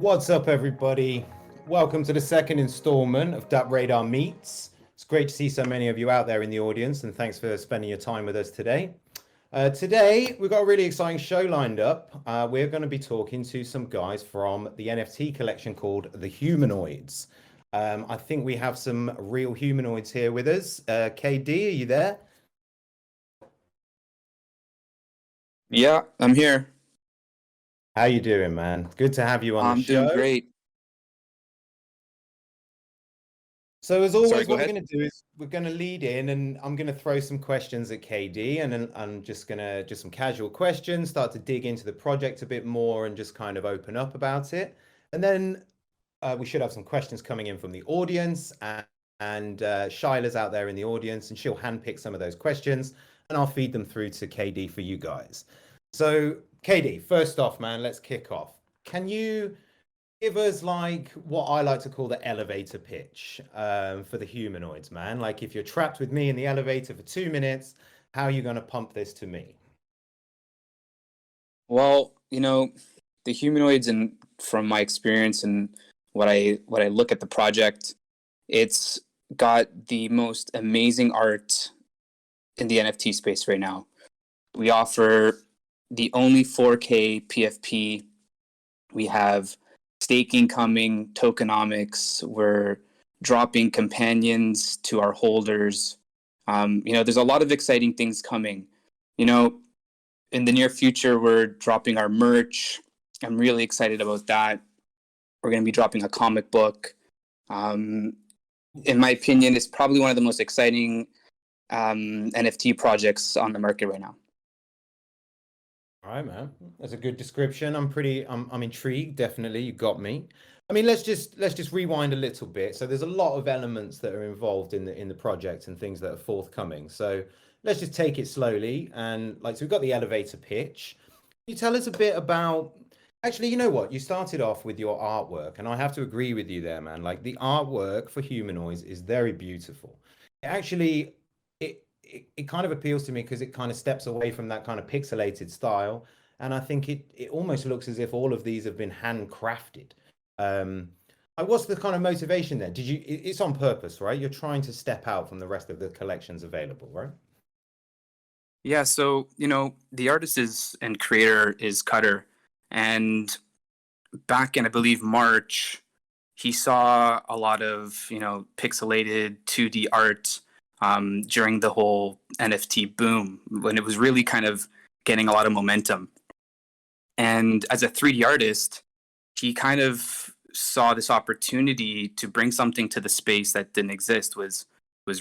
What's up, everybody? Welcome to the second installment of DappRadar Meets. It's great to see so many of you out there in the audience, and thanks for spending your time with us today. Today, we've got a really exciting show lined up. We're going to be talking to some guys from the NFT collection called the Humanoids. I think we have some real humanoids here with us. KD, are you there? Yeah, I'm here. How you doing, man? Good to have you on the show. I'm doing great. So as always, Sorry, go what we're ahead. going to do is we're going to lead in, and I'm going to throw some questions at KD, and then I'm just going to some casual questions, start to dig into the project a bit more, and just kind of open up about it. And then we should have some questions coming in from the audience, and Shyla's out there in the audience, and she'll handpick some of those questions, and I'll feed them through to KD for you guys. So KD, first off, man, let's kick off. Can you give us like what I like to call the elevator pitch for the humanoids, man? Like if you're trapped with me in the elevator for 2 minutes, how are you going to pump this to me? Well, the humanoids, and from my experience and what I look at the project, it's got the most amazing art in the NFT space right now. We offer the only 4K PFP. We have staking coming, tokenomics. We're dropping companions to our holders. There's a lot of exciting things coming. In the near future, we're dropping our merch. I'm really excited about that. We're going to be dropping a comic book. In my opinion, it's probably one of the most exciting NFT projects on the market right now. All right, man. That's a good description. I'm intrigued. Definitely, you got me. I mean, let's just rewind a little bit. So there's a lot of elements that are involved in the project and things that are forthcoming. So let's just take it slowly. And so we've got the elevator pitch. Can you tell us a bit about? Actually, you know what? You started off with your artwork, and I have to agree with you there, man. Like the artwork for Humanoids is very beautiful. Actually, it kind of appeals to me because it kind of steps away from that kind of pixelated style, and I think it almost looks as if all of these have been handcrafted. What's the kind of motivation there? It's on purpose, right? You're trying to step out from the rest of the collections available, right? Yeah, so the artist and creator is Cutter, and back in, I believe, March, he saw a lot of pixelated 2D art during the whole NFT boom, when it was really kind of getting a lot of momentum. And as a 3D artist, he kind of saw this opportunity to bring something to the space that didn't exist, was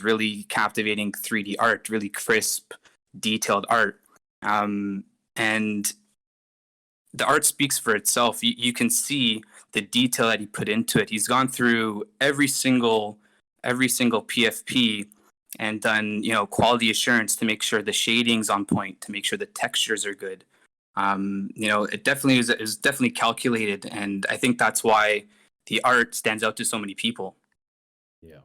really captivating 3D art, really crisp, detailed art. And the art speaks for itself. You can see the detail that he put into it. He's gone through every single PFP and done quality assurance to make sure the shading's on point, to make sure the textures are good. It definitely is definitely calculated, and I think that's why the art stands out to so many people. Yeah,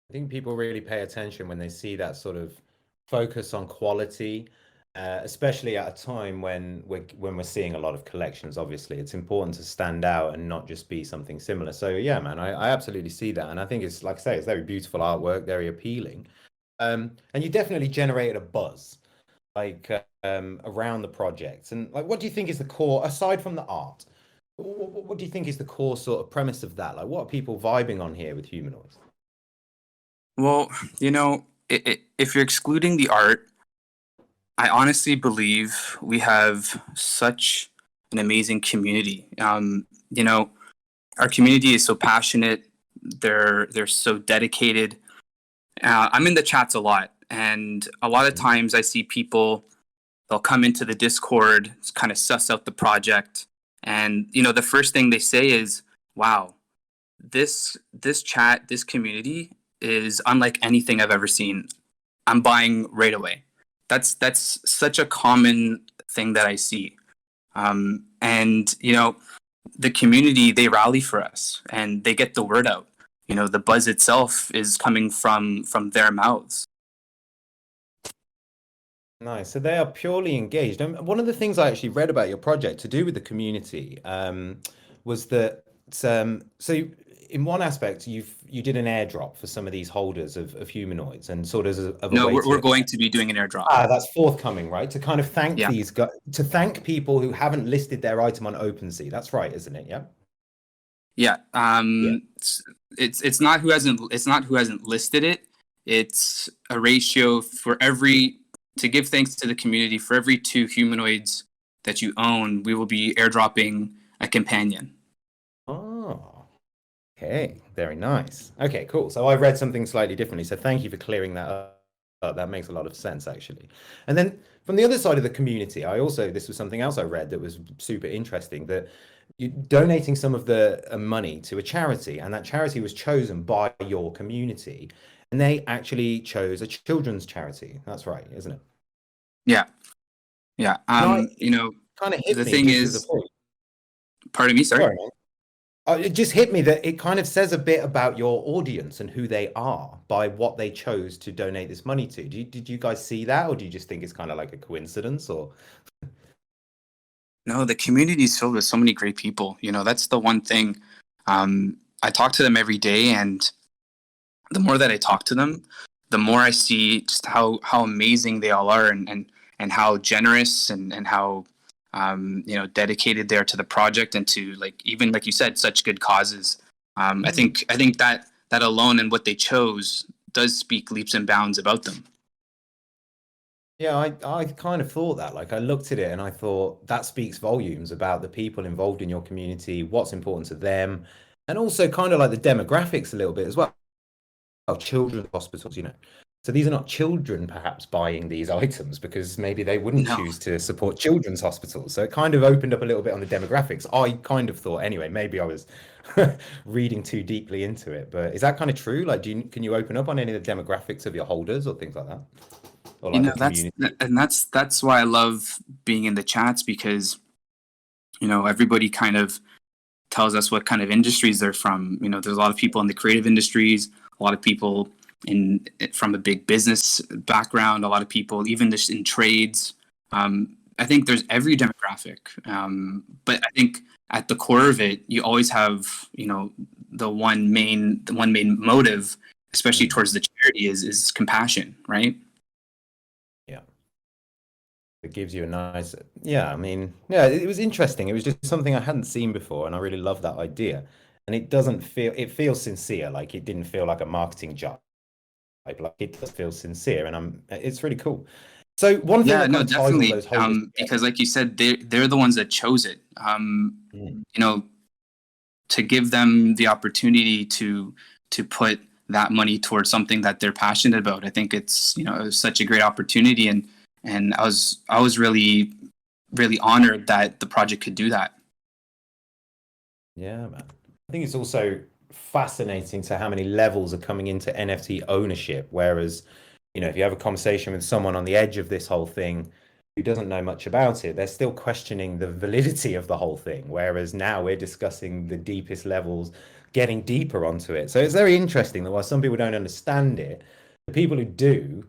I think people really pay attention when they see that sort of focus on quality, especially at a time when we're seeing a lot of collections. Obviously, it's important to stand out and not just be something similar. So yeah, man, I absolutely see that, and I think it's, like I say, it's very beautiful artwork, very appealing, and you definitely generated a buzz around the project. And what do you think is the core, aside from the art? What do you think is the core sort of premise of that? Like, what are people vibing on here with Humanoids? Well, if you're excluding the art, I honestly believe we have such an amazing community. Our community is so passionate. They're so dedicated. I'm in the chats a lot, and a lot of times I see people, they'll come into the Discord, kind of suss out the project, and the first thing they say is, "Wow, this chat, this community is unlike anything I've ever seen. I'm buying right away." That's such a common thing that I see, and the community, they rally for us and they get the word out. The buzz itself is coming from their mouths. Nice. So they are purely engaged. And one of the things I actually read about your project to do with the community was that so in one aspect you did an airdrop for some of these holders of humanoids and sort of a No, way we're to going to be doing an airdrop. that's forthcoming, right? To kind of thank Yeah. these guys, to thank people who haven't listed their item on OpenSea. That's right, isn't it? Yeah. Yeah. Yeah. It's not who hasn't listed it. It's a ratio for every, to give thanks to the community, for every 2 humanoids that you own, we will be airdropping a companion. Oh, okay. Very nice. Okay, cool. So I read something slightly differently. So thank you for clearing that up. That makes a lot of sense, actually. And then from the other side of the community, this was something else I read that was super interesting, that you donating some of the money to a charity, and that charity was chosen by your community, and they actually chose a children's charity. That's right, isn't it? Yeah. Yeah. And You know, kind of hit the me thing just as a is, point. pardon me, sorry. Sorry, man. It just hit me that it kind of says a bit about your audience and who they are by what they chose to donate this money to. Did you guys see that, or do you just think it's kind of like a coincidence? Or No, the community is filled with so many great people. You know, that's the one thing. I talk to them every day, and the more that I talk to them, the more I see just how amazing they all are, and how generous and how dedicated they are to the project, and to, like, even like you said, such good causes. I think that alone and what they chose does speak leaps and bounds about them. yeah, I kind of thought that. Like I looked at it and I thought that speaks volumes about the people involved in your community, what's important to them, and also kind of like the demographics a little bit as well. Oh, children's hospitals, you know. So these are not children perhaps buying these items because maybe they wouldn't No, choose to support children's hospitals. So it kind of opened up a little bit on the demographics. I kind of thought, anyway, maybe I was reading too deeply into it, but is that kind of true? Like, can you open up on any of the demographics of your holders or things like that? Or you like know, the community? that's why I love being in the chats, because everybody kind of tells us what kind of industries they're from. There's a lot of people in the creative industries, a lot of people from a big business background, a lot of people even just in trades. I think there's every demographic, but I think at the core of it, you always have the one main motive, especially towards the charity, is compassion, right? Yeah. It gives you a nice, yeah, I mean, yeah, it was interesting. It was just something I hadn't seen before, and I really love that idea. And it feels sincere, like it didn't feel like a marketing job. Like it does feel sincere, and it's really cool. So one thing Yeah, that no, kind of ties all definitely. those holders Because like you said, they're the ones that chose it. together. You know, to give them the opportunity to put that money towards something that they're passionate about. I think it's it was such a great opportunity, and I was really really honored that the project could do that. Yeah, man. I think it's also fascinating to how many levels are coming into NFT ownership. Whereas, if you have a conversation with someone on the edge of this whole thing who doesn't know much about it, they're still questioning the validity of the whole thing. Whereas now we're discussing the deepest levels, getting deeper onto it. So it's very interesting that while some people don't understand it, the people who do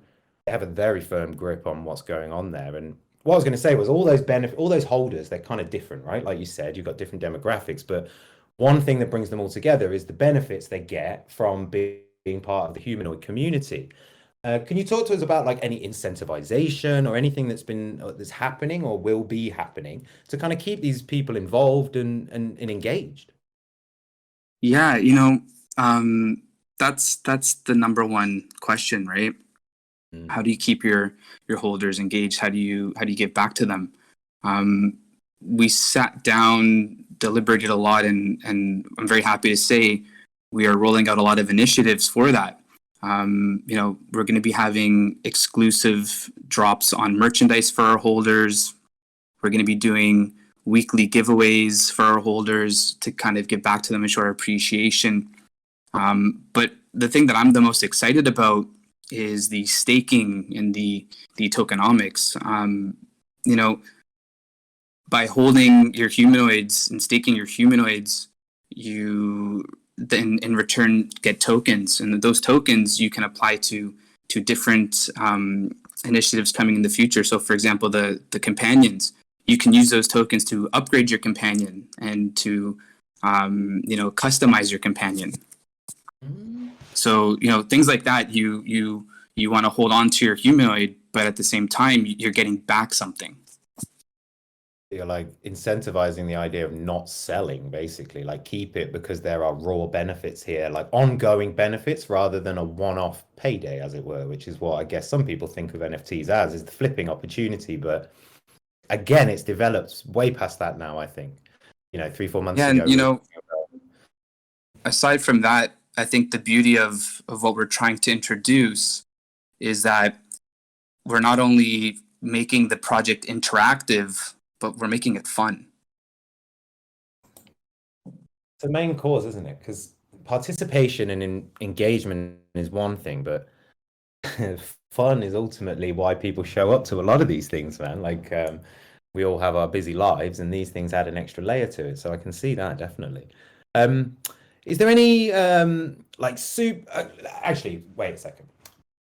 have a very firm grip on what's going on there. And what I was going to say was all those holders, they're kind of different, right? Like you said, you've got different demographics, but one thing that brings them all together is the benefits they get from being part of the humanoid community. Can you talk to us about like any incentivization or anything that's happening or will be happening to kind of keep these people involved and engaged? Yeah, that's the number one question, right? How do you keep your holders engaged? How do you give back to them? We sat down, deliberated a lot, and I'm very happy to say we are rolling out a lot of initiatives for that. We're going to be having exclusive drops on merchandise for our holders. We're going to be doing weekly giveaways for our holders to kind of give back to them and show our appreciation. But the thing that I'm the most excited about is the staking and the tokenomics. By holding your humanoids and staking your humanoids, you then in return get tokens, and those tokens you can apply to different initiatives coming in the future. So, for example, the companions, you can use those tokens to upgrade your companion and to customize your companion. Mm. So, things like that, you want to hold on to your humanoid, but at the same time, you're getting back something. You're like incentivizing the idea of not selling, basically, like keep it because there are raw benefits here, like ongoing benefits rather than a one-off payday, as it were, which is what I guess some people think of NFTs as, is the flipping opportunity. But again, it's developed way past that now, I think. 3-4 months Yeah, ago, and aside from that, I think the beauty of what we're trying to introduce is that we're not only making the project interactive, but we're making it fun. it's the main cause, isn't it? Because participation and engagement is one thing, but fun is ultimately why people show up to a lot of these things, man. Like we all have our busy lives, and these things add an extra layer to it. So I can see that definitely. Is there any like soup? Actually, wait a second.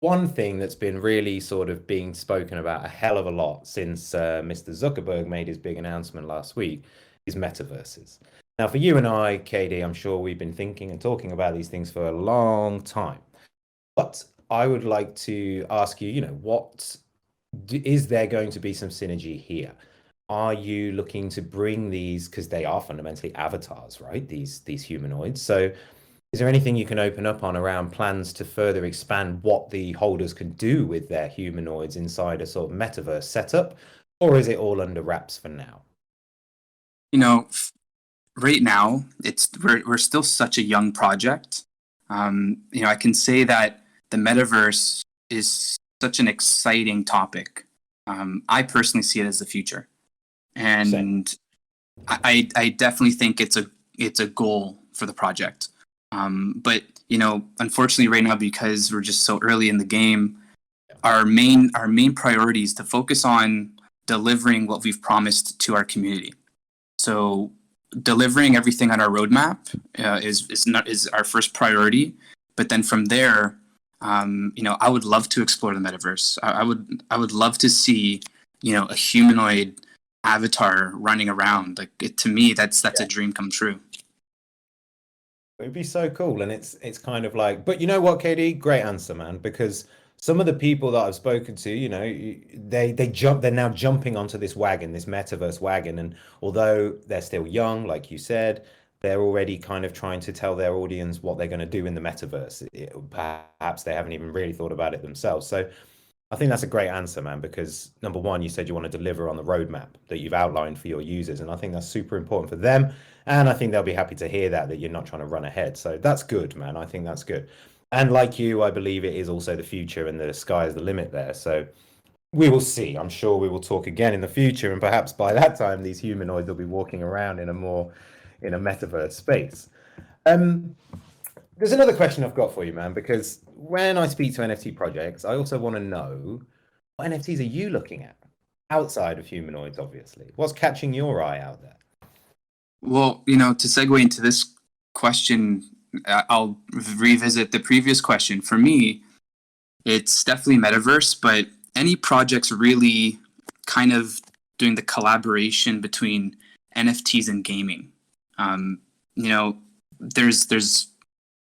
One thing that's been really sort of being spoken about a hell of a lot since Mr. Zuckerberg made his big announcement last week is metaverses. Now, for you and I, KD, I'm sure we've been thinking and talking about these things for a long time. But I would like to ask you, what is there going to be some synergy here? Are you looking to bring these, because they are fundamentally avatars, right? These humanoids. So is there anything you can open up on around plans to further expand what the holders can do with their humanoids inside a sort of metaverse setup? Or is it all under wraps for now? Right now, we're still such a young project. I can say that the metaverse is such an exciting topic. I personally see it as the future, and I definitely think it's a goal for the project. But unfortunately, right now, because we're just so early in the game, our main priority is to focus on delivering what we've promised to our community. So delivering everything on our roadmap is our first priority. But then from there, I would love to explore the metaverse. I would love to see a humanoid avatar running around. Like to me, that's a dream come true. It'd be so cool, and it's kind of like, but you know what, KD? Great answer, man. Because some of the people that I've spoken to, they're now jumping onto this wagon, this metaverse wagon, and although they're still young, like you said, they're already kind of trying to tell their audience what they're going to do in the metaverse. Perhaps they haven't even really thought about it themselves. So I think that's a great answer, man, because number one, you said you want to deliver on the roadmap that you've outlined for your users. And I think that's super important for them. And I think they'll be happy to hear that you're not trying to run ahead. So that's good, man. I think that's good. And like you, I believe it is also the future and the sky is the limit there. So we will see. I'm sure we will talk again in the future. And perhaps by that time, these humanoids will be walking around in a metaverse space. There's another question I've got for you, man, because when I speak to NFT projects, I also want to know what NFTs are you looking at outside of humanoids, obviously? What's catching your eye out there? Well, to segue into this question, I'll revisit the previous question. For me, it's definitely metaverse, but any projects really kind of doing the collaboration between NFTs and gaming. There's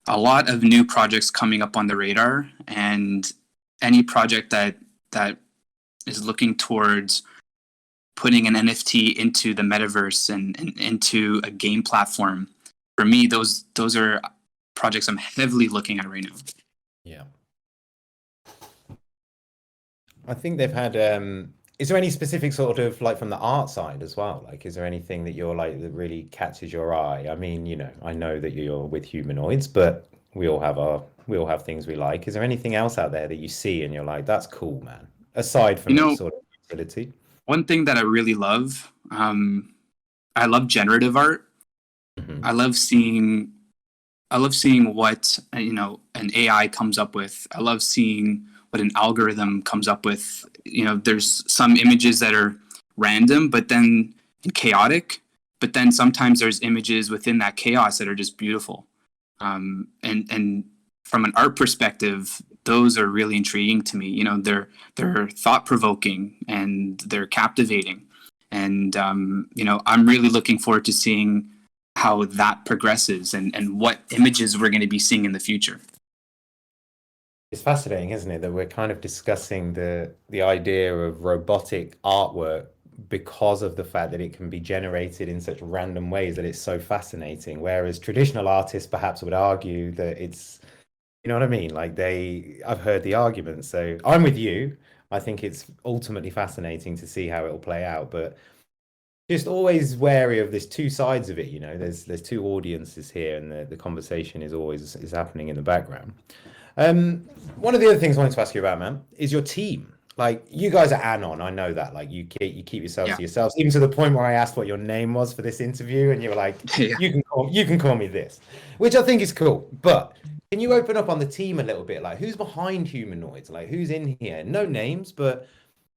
a lot of new projects coming up on the radar, and any project that is looking towards putting an NFT into the metaverse and into a game platform, for me, those are projects I'm heavily looking at right now. Yeah. I think they've had is there any specific sort of like from the art side as well? Like, is there anything that you're like that really catches your eye? I mean, I know that you're with humanoids, but we all have things we like. Is there anything else out there that you see and you're like, that's cool, man? Aside from its sort of utility. One thing that I really love, I love generative art. Mm-hmm. I love seeing what an AI comes up with. I love seeing what an algorithm comes up with. There's some images that are random, but then chaotic. But then sometimes there's images within that chaos that are just beautiful. And from an art perspective, those are really intriguing to me. They're thought provoking and they're captivating. And I'm really looking forward to seeing how that progresses and what images we're going to be seeing in the future. It's fascinating, isn't it, that we're kind of discussing the idea of robotic artwork because of the fact that it can be generated in such random ways that it's so fascinating. Whereas traditional artists perhaps would argue that it's, you know what I mean? Like I've heard the argument. So I'm with you. I think it's ultimately fascinating to see how it'll play out, but just always wary of there's two sides of it, you know. There's two audiences here, and the conversation is always is happening in the background. One of the other things I wanted to ask you about, man, is your team. Like you guys are anon, I know that. Like you keep yourselves to yourselves, even to the point where I asked what your name was for this interview, and you were like, Yeah. you can call me this, which I think is cool. But can you open up on the team a little bit? Like who's behind Humanoids? Like who's in here? No names, but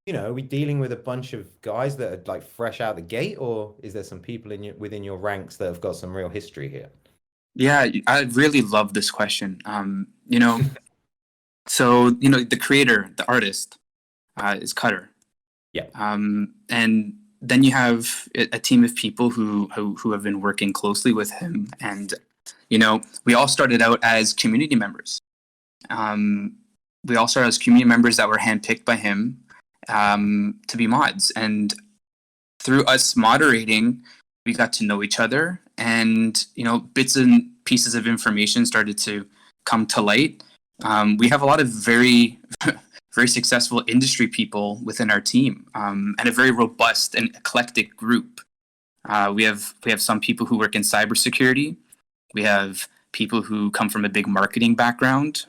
you know, are we dealing with a bunch of guys that are like fresh out the gate, or is there some people within your ranks that have got some real history here? Yeah, I really love this question. You know, so you know, the creator, the artist, is Cutter. Yeah. And then you have a team of people who have been working closely with him, and you know, we all started out as community members. We all started as community members that were handpicked by him to be mods, and through us moderating, we got to know each other, and you know, bits and pieces of information started to come to light. We have a lot of very very successful industry people within our team, and a very robust and eclectic group. We have some people who work in cybersecurity. We have people who come from a big marketing background.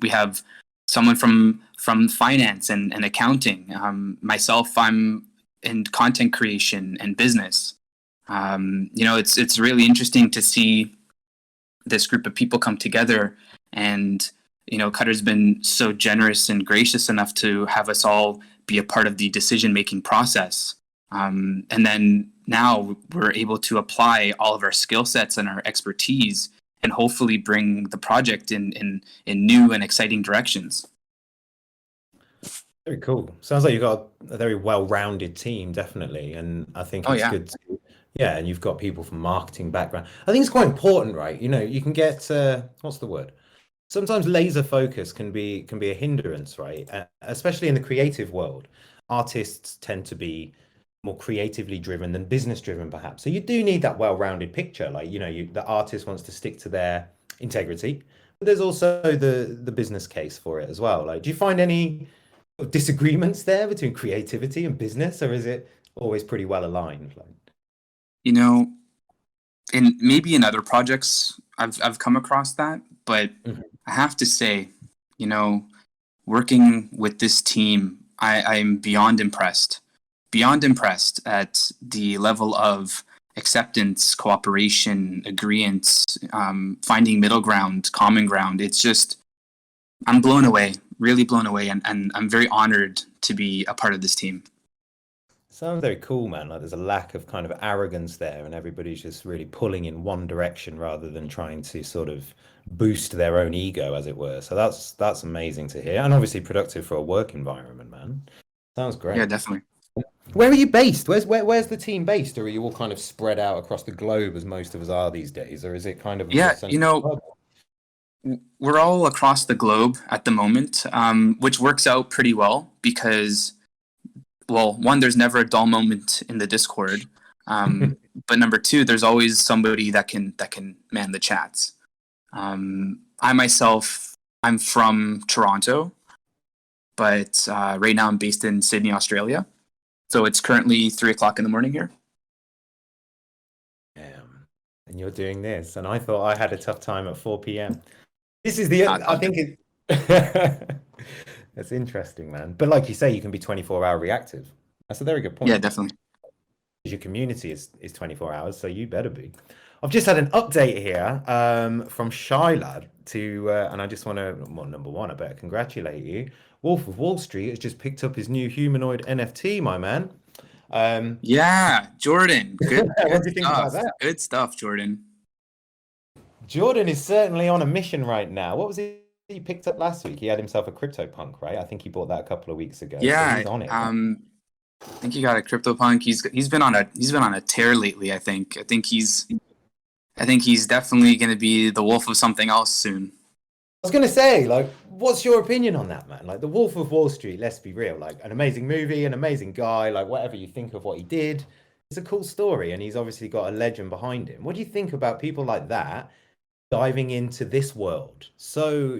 We have someone from finance and accounting. Myself, I'm in content creation and business. You know, it's really interesting to see this group of people come together, and you know, Cutter's been so generous and gracious enough to have us all be a part of the decision-making process. And then now we're able to apply all of our skill sets and our expertise and hopefully bring the project in new and exciting directions. Very cool. Sounds like you've got a very well-rounded team, definitely. And I think it's good to, yeah, and you've got people from marketing background. I think it's quite important, right? You know, you can get, what's the word? Sometimes laser focus can be a hindrance, right? Especially in the creative world. Artists tend to be more creatively driven than business driven, perhaps. So you do need that well-rounded picture. Like, you know, the artist wants to stick to their integrity, but there's also the business case for it as well. Like, do you find any disagreements there between creativity and business, or is it always pretty well aligned? Like, you know, in other projects, I've come across that, but I have to say, you know, working with this team, I'm beyond impressed at the level of acceptance, cooperation, agreement, finding middle ground, common ground. It's just, I'm blown away, really blown away, and I'm very honored to be a part of this team. sounds very cool, man. Like there's a lack of kind of arrogance there, and everybody's just really pulling in one direction rather than trying to sort of boost their own ego, as it were. So that's amazing to hear, and obviously productive for a work environment, man. Sounds great. Yeah, definitely. Where are you based? Where's the team based, or are you all kind of spread out across the globe as most of us are these days, or is it kind of Yeah, you know, we're all across the globe at the moment, which works out pretty well because, well, one, there's never a dull moment in the Discord, but number two, there's always somebody that can man the chats. I myself, I'm from Toronto, but right now I'm based in Sydney, Australia. So it's currently 3:00 in the morning here. And you're doing this, and I thought I had a tough time at 4 p.m. This is the, I think it, that's interesting, man. But like you say, you can be 24-hour reactive. That's a very good point. Yeah, definitely. Your community is 24 hours, so you better be. I've just had an update here from Shy Lad and I just want to, well, number one, I better congratulate you. Wolf of Wall Street has just picked up his new humanoid NFT, my man. Yeah, Jordan. Good, what do you think about that? Good stuff, Jordan. Jordan is certainly on a mission right now. What was it he picked up last week? He had himself a CryptoPunk, right? I think he bought that a couple of weeks ago. Yeah, so he's on it. I think he got a CryptoPunk. He's been on a tear lately. I think he's I think he's definitely going to be the wolf of something else soon. I was gonna say, like, what's your opinion on that, man? Like, The Wolf of Wall Street, let's be real, like, an amazing movie, an amazing guy, like, whatever you think of what he did, it's a cool story, and he's obviously got a legend behind him. What do you think about people like that diving into this world? So,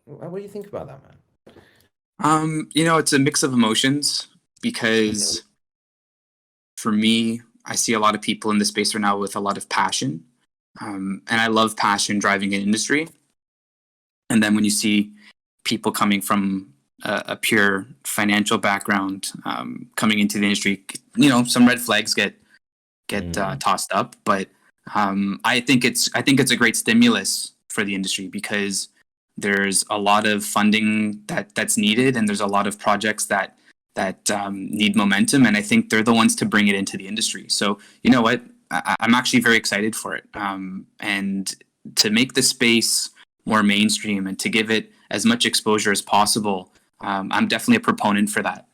what do you think about that, man? It's a mix of emotions because for me, I see a lot of people in this space right now with a lot of passion. And I love passion driving an industry. And then when you see people coming from a pure financial background coming into the industry, some red flags get tossed up. But I think it's a great stimulus for the industry because there's a lot of funding that's needed, and there's a lot of projects that need momentum, and I think they're the ones to bring it into the industry. So you know what, I'm actually very excited for it, and to make the space more mainstream and to give it as much exposure as possible. I'm definitely a proponent for that.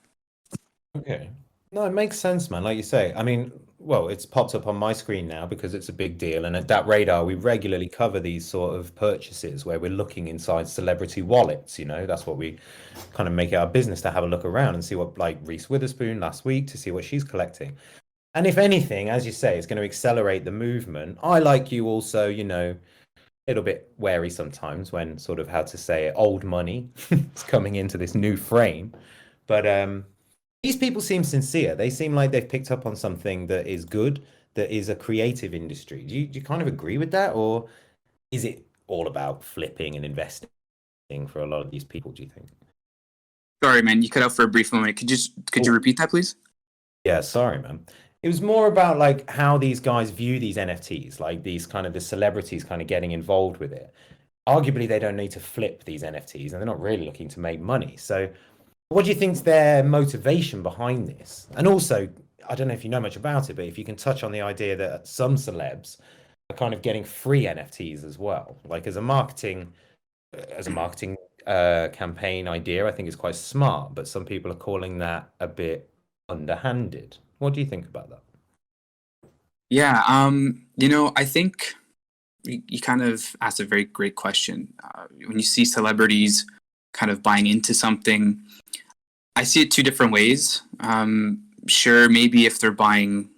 Okay. No, it makes sense, man. Like you say, I mean, well, it's popped up on my screen now because it's a big deal. And at DappRadar, we regularly cover these sort of purchases where we're looking inside celebrity wallets. That's what we kind of make it our business to have a look around and see what, like Reese Witherspoon last week, to see what she's collecting. And if anything, as you say, it's going to accelerate the movement. I, like you, also, a little bit wary sometimes when sort of, how to say it, old money is coming into this new frame. But these people seem sincere. They seem like they've picked up on something that is good, that is a creative industry. Do you kind of agree with that? Or is it all about flipping and investing for a lot of these people, do you think? Sorry, man, you cut out for a brief moment. Could you repeat that, please? Yeah, sorry, man. It was more about like how these guys view these NFTs, like these kind of the celebrities kind of getting involved with it. Arguably, they don't need to flip these NFTs and they're not really looking to make money. So what do you think's their motivation behind this? And also, I don't know if you know much about it, but if you can touch on the idea that some celebs are kind of getting free NFTs as well, like as a marketing campaign idea, I think is quite smart, but some people are calling that a bit underhanded. What do you think about that? Yeah, I think you kind of asked a very great question. When you see celebrities kind of buying into something, I see it two different ways. Sure, maybe if they're buying,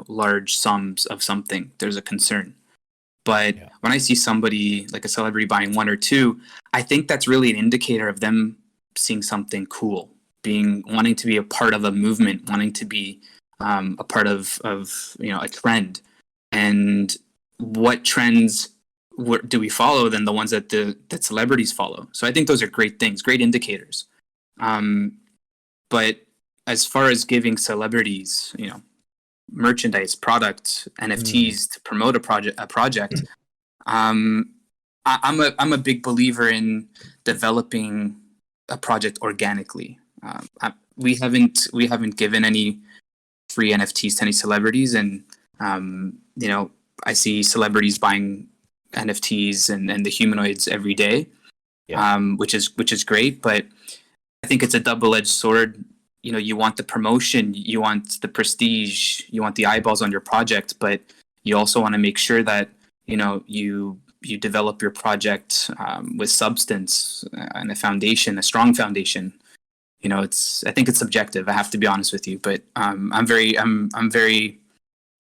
large sums of something, there's a concern. But Yeah. when I see somebody like a celebrity buying one or two, I think that's really an indicator of them seeing something cool, wanting to be a part of a movement, wanting to be a part of a trend. And what trends do we follow than the ones that celebrities follow? So I think those are great things, great indicators. But as far as giving celebrities, merchandise, product, NFTs to promote a project, I'm a big believer in developing a project organically. We haven't given any free NFTs to any celebrities, and I see celebrities buying NFTs and the humanoids every day, Yeah. which is great, but I think it's a double-edged sword. You want the promotion, you want the prestige, you want the eyeballs on your project, but you also want to make sure that you develop your project with substance and a strong foundation. I think it's subjective. I have to be honest with you, but I'm very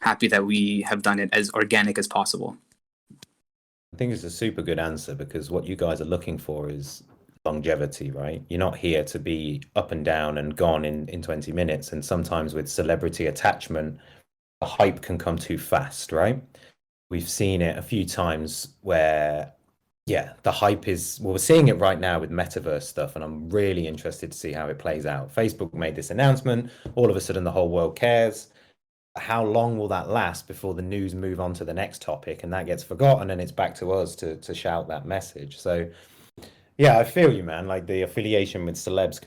happy that we have done it as organic as possible. I think it's a super good answer because what you guys are looking for is longevity, right? You're not here to be up and down and gone in 20 minutes. And sometimes with celebrity attachment, the hype can come too fast, right? We've seen it a few times where, yeah, the hype is, well, we're seeing it right now with metaverse stuff, and I'm really interested to see how it plays out. Facebook made this announcement, all of a sudden the whole world cares. How long will that last before the news move on to the next topic and that gets forgotten and it's back to us to shout that message? So yeah, I feel you, man. Like the affiliation with celebs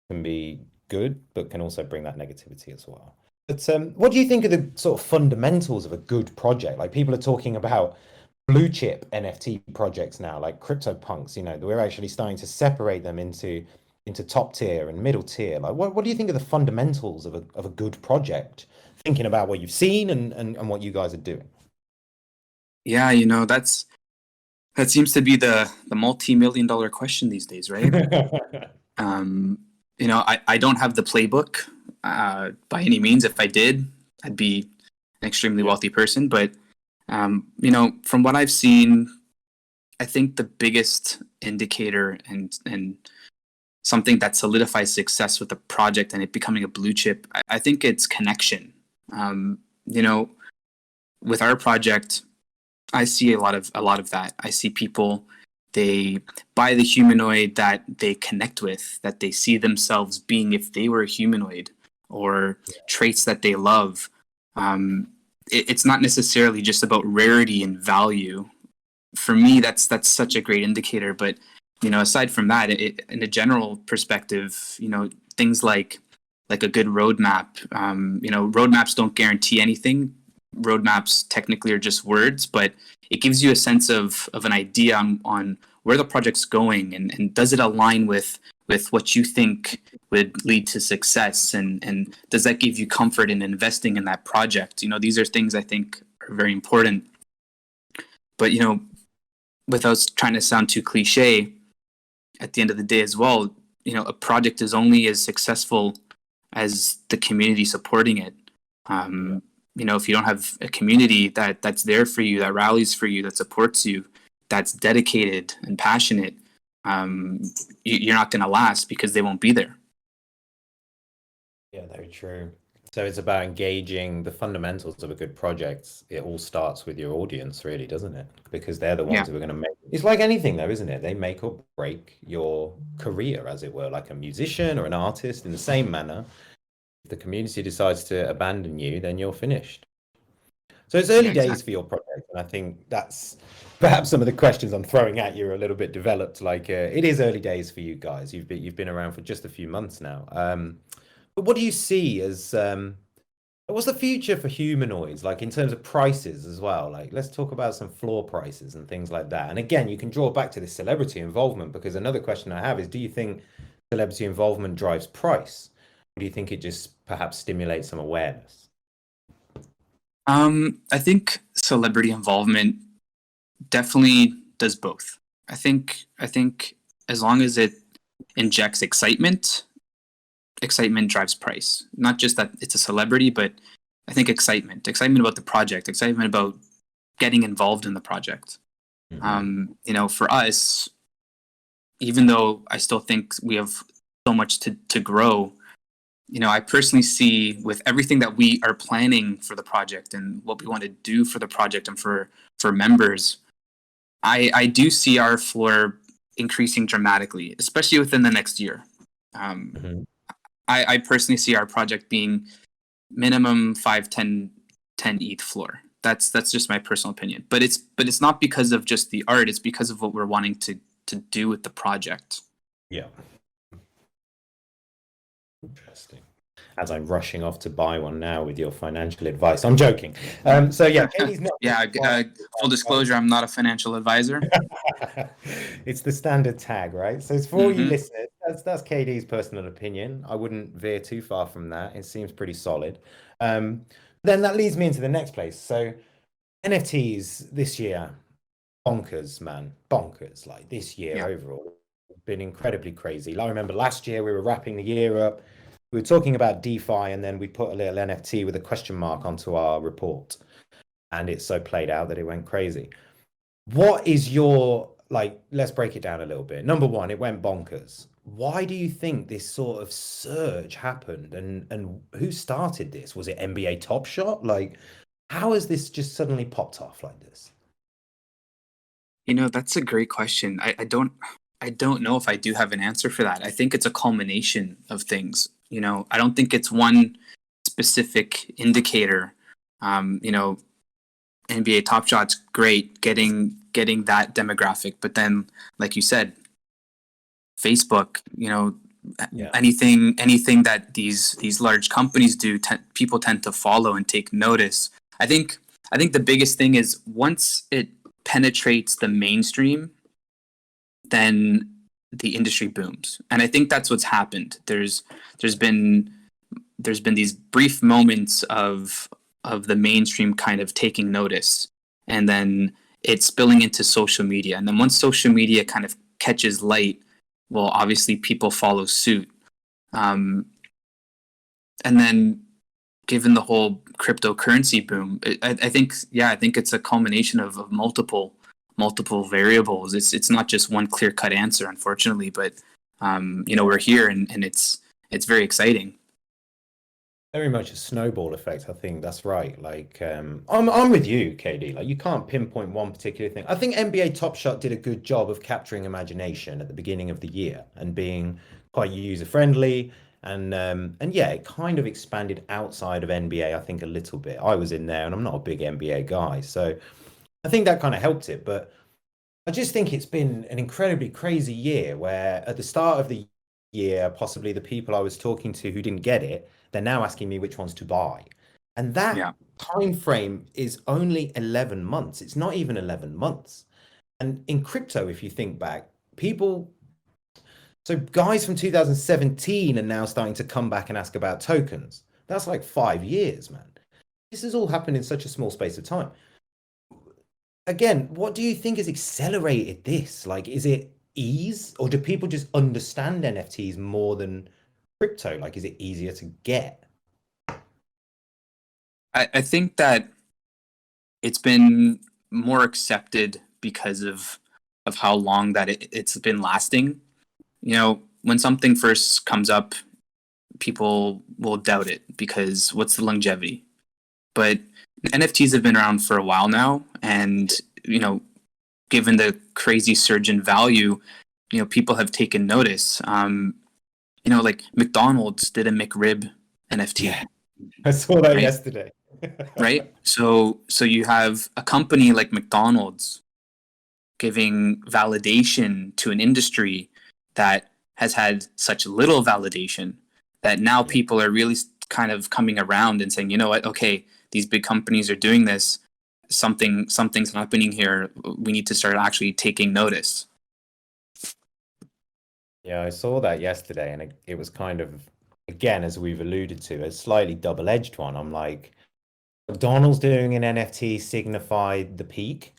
can be good, but can also bring that negativity as well. But what do you think of the sort of fundamentals of a good project? Like people are talking about blue chip NFT projects now, like CryptoPunks. We're actually starting to separate them into top tier and middle tier. Like what do you think of the fundamentals of a good project? Thinking about what you've seen and what you guys are doing. Yeah, you know, that seems to be the multi-million dollar question these days, right? Um, you know, I don't have the playbook by any means. If I did, I'd be an extremely Yeah. wealthy person. But you know, from what I've seen, I think the biggest indicator and something that solidifies success with a project and it becoming a blue chip, I think it's connection. You know, with our project, I see a lot of that. I see people, they buy the humanoid that they connect with, that they see themselves being if they were a humanoid, or traits that they love. It's not necessarily just about rarity and value. For me, that's such a great indicator. But you know, aside from that, in a general perspective, you know, things like a good roadmap. You know, roadmaps don't guarantee anything. Roadmaps technically are just words, but it gives you a sense of an idea on where the project's going, and does it align with what you think would lead to success, and does that give you comfort in investing in that project? You know, these are things I think are very important. But you know, without trying to sound too cliche, at the end of the day as well, you know, a project is only as successful as the community supporting it. You know, if you don't have a community that's there for you, that rallies for you, that supports you, that's dedicated and passionate, you're not going to last because they won't be there. Yeah, very true. So it's about engaging the fundamentals of a good project. It all starts with your audience, really, doesn't it? Because they're the Yeah. ones who are going to make. It's like anything, though, isn't it? They make or break your career, as it were, like a musician or an artist. In the same manner, if the community decides to abandon you, then you're finished. So it's early Yeah, days exactly. for your project, and I think that's perhaps some of the questions I'm throwing at you are a little bit developed. Like it is early days for you guys. You've been around for just a few months now. But what do you see as what's the future for humanoids, like in terms of prices as well? Like let's talk about some floor prices and things like that. And again, you can draw back to this celebrity involvement, because another question I have is, do you think celebrity involvement drives price? Or do you think it just perhaps stimulates some awareness? I think celebrity involvement definitely does both. I think as long as it injects excitement, excitement drives price. Not just that it's a celebrity, but I think excitement about the project, excitement about getting involved in the project. You know, for us, even though I still think we have so much to grow, you know, I personally see with everything that we are planning for the project and what we want to do for the project and for members, I do see our floor increasing dramatically, especially within the next year. Um, Mhm. I personally see our project being minimum 5, 10 ETH floor. That's just my personal opinion. But it's not because of just the art. It's because of what we're wanting to do with the project. Yeah. Interesting. As I'm rushing off to buy one now with your financial advice. I'm joking. So yeah, Katie's not Yeah. Full disclosure, I'm not a financial advisor. it's the standard tag, right? So it's for all you Hmm. listeners. That's KD's personal opinion. I wouldn't veer too far from that. It seems pretty solid. Um, then that leads me into the next place. So NFTs this year, bonkers, man, bonkers. Like this year Yeah. overall, been incredibly crazy. Like, I remember last year we were wrapping the year up. We were talking about DeFi, and then we put a little NFT with a question mark onto our report, and it so played out that it went crazy. What is your, like, let's break it down a little bit. Number one, it went bonkers. Why do you think this sort of surge happened, and who started this? Was it NBA Top Shot? Like, how has this just suddenly popped off like this? You know, that's a great question. I don't know if I do have an answer for that. I think it's a culmination of things. You know, I don't think it's one specific indicator. You know, NBA Top Shot's great, getting that demographic, but then, like you said, Facebook. You know, Yeah. anything that these large companies do, people tend to follow and take notice. I think I think the biggest thing is once it penetrates the mainstream, then the industry booms, and I think that's what's happened. There's been there's been these brief moments of the mainstream kind of taking notice, and then it's spilling into social media. And then once social media kind of catches light, well, obviously people follow suit. Um, and then given the whole cryptocurrency boom, I think, yeah, I think it's a culmination of multiple variables. It's not just one clear cut answer, unfortunately, but we're here, and it's very exciting. Very much a snowball effect. I think that's right. Like, I'm with you, KD. Like, you can't pinpoint one particular thing. I think NBA Top Shot did a good job of capturing imagination at the beginning of the year and being quite user friendly. And yeah, it kind of expanded outside of NBA, I think, a little bit. I was in there, and I'm not a big NBA guy, so I think that kind of helped it. But I just think it's been an incredibly crazy year where at the start of the year, possibly the people I was talking to who didn't get it, they're now asking me which ones to buy. And that Yeah. time frame is only 11 months. It's not even 11 months. And in crypto, if you think back, people, so guys from 2017 are now starting to come back and ask about tokens. That's like 5 years, man. This has all happened in such a small space of time. Again, what do you think has accelerated this? Like, is it ease, or do people just understand NFTs more than crypto? Like, is it easier to get? I think that it's been more accepted because of how long that it's been lasting. When something first comes up, people will doubt it because what's the longevity? But NFTs have been around for a while now, and given the crazy surge in value, people have taken notice. Like McDonald's did a McRib NFT. Yeah, I saw that right? yesterday. Right? So you have a company like McDonald's giving validation to an industry that has had such little validation that now Yeah. people are really kind of coming around and saying, you know what, okay, these big companies are doing this. Something's happening here. We need to start actually taking notice. Yeah, I saw that yesterday, and it was kind of, again, as we've alluded to, a slightly double-edged one. I'm like, McDonald's doing an NFT signify the peak?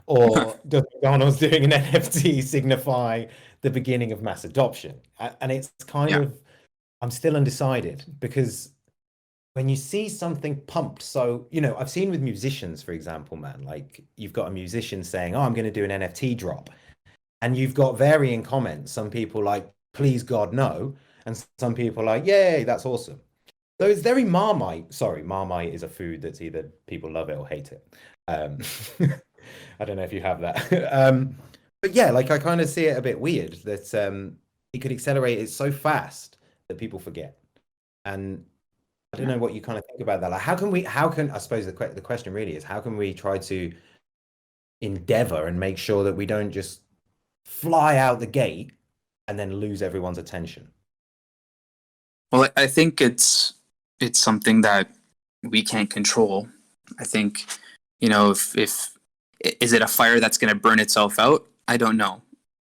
Or does McDonald's doing an NFT signify the beginning of mass adoption? And it's kind Yeah. of, I'm still undecided because when you see something pumped, so, I've seen with musicians, for example, man, like you've got a musician saying, oh, I'm going to do an NFT drop. And you've got varying comments. Some people like, please God, no. And some people like, yay, that's awesome. So it's very Marmite. Sorry, Marmite is a food that's either people love it or hate it. Um, I don't know if you have that. But yeah, like I kind of see it a bit weird that it could accelerate it so fast that people forget. And I don't know what you kind of think about that. Like, I suppose the question really is, how can we try to endeavor and make sure that we don't just fly out the gate and then lose everyone's attention? Well, I think it's something that we can't control. I think, if is it a fire that's going to burn itself out? I don't know.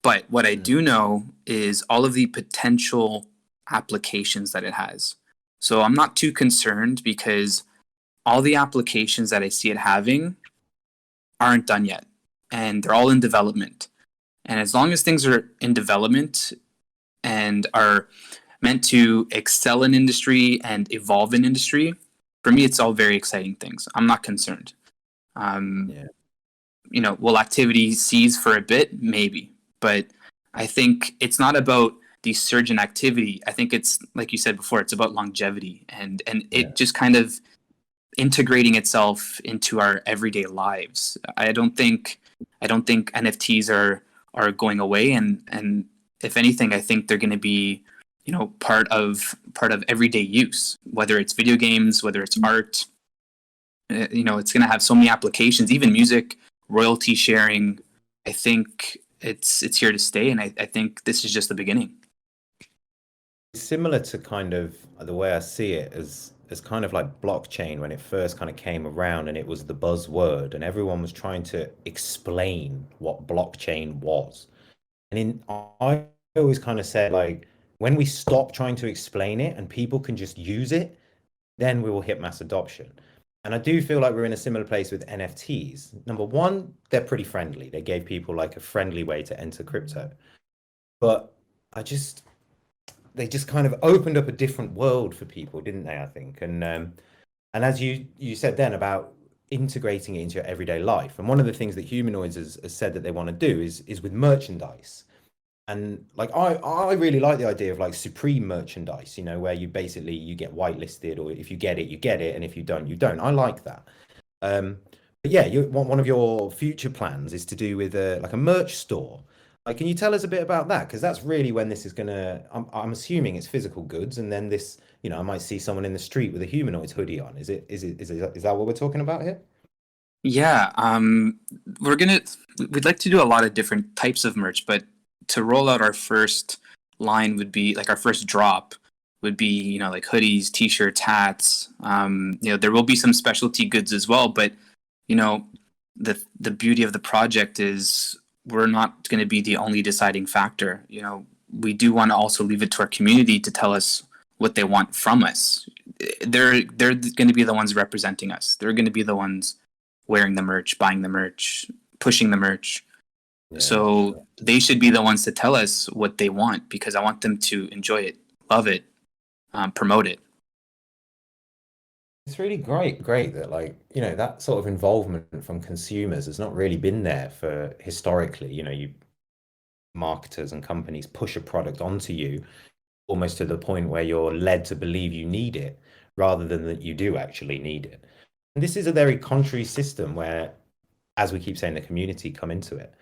But what I do know is all of the potential applications that it has. So I'm not too concerned because all the applications that I see it having aren't done yet, and they're all in development. And as long as things are in development and are meant to excel in industry and evolve in industry, for me, it's all very exciting things. I'm not concerned. Yeah. Will activity cease for a bit? Maybe. But I think it's not about the surge in activity. I think it's, like you said before, it's about longevity and Yeah. it just kind of integrating itself into our everyday lives. I don't think NFTs are going away, and if anything, I think they're going to be part of everyday use, whether it's video games, whether it's art. It's going to have so many applications, even music, royalty sharing. I think it's here to stay, and I think this is just the beginning. Similar to kind of the way I see it as kind of like blockchain when it first kind of came around and it was the buzzword and everyone was trying to explain what blockchain was. And I always kind of said like when we stop trying to explain it and people can just use it, then we will hit mass adoption. And I do feel like we're in a similar place with NFTs. Number one, they're pretty friendly. They gave people like a friendly way to enter crypto. But I just they just kind of opened up a different world for people, didn't they? I think, and as you said then about integrating it into your everyday life, and one of the things that Humanoids has said that they want to do is with merchandise. And like I really like the idea of like supreme merchandise, you know, where you basically you get whitelisted, or if you get it, you get it, and if you don't, you don't. I like that. Um, but yeah, one of your future plans is to do with a like a merch store. Like, can you tell us a bit about that? Because that's really when this is gonna. I'm assuming it's physical goods, and then this, you know, I might see someone in the street with a humanoids hoodie on. Is that what we're talking about here? Yeah, we're gonna we'd like to do a lot of different types of merch, but to roll out our first line would be like our first drop would be, you know, like hoodies, t-shirts, hats. You know, there will be some specialty goods as well, but you know, the beauty of the project is we're not going to be the only deciding factor. You know, we do want to also leave it to our community to tell us what they want from us. They're going to be the ones representing us. They're going to be the ones wearing the merch, buying the merch, pushing the merch. Yeah, So they should be the ones to tell us what they want, because I want them to enjoy it, love it, promote it. it's really great that like, you know, that sort of involvement from consumers has not really been there for historically. You know, you marketers and companies push a product onto you almost to the point where you're led to believe you need it rather than that you do actually need it. And this is a very contrary system where, as we keep saying, the community come into it.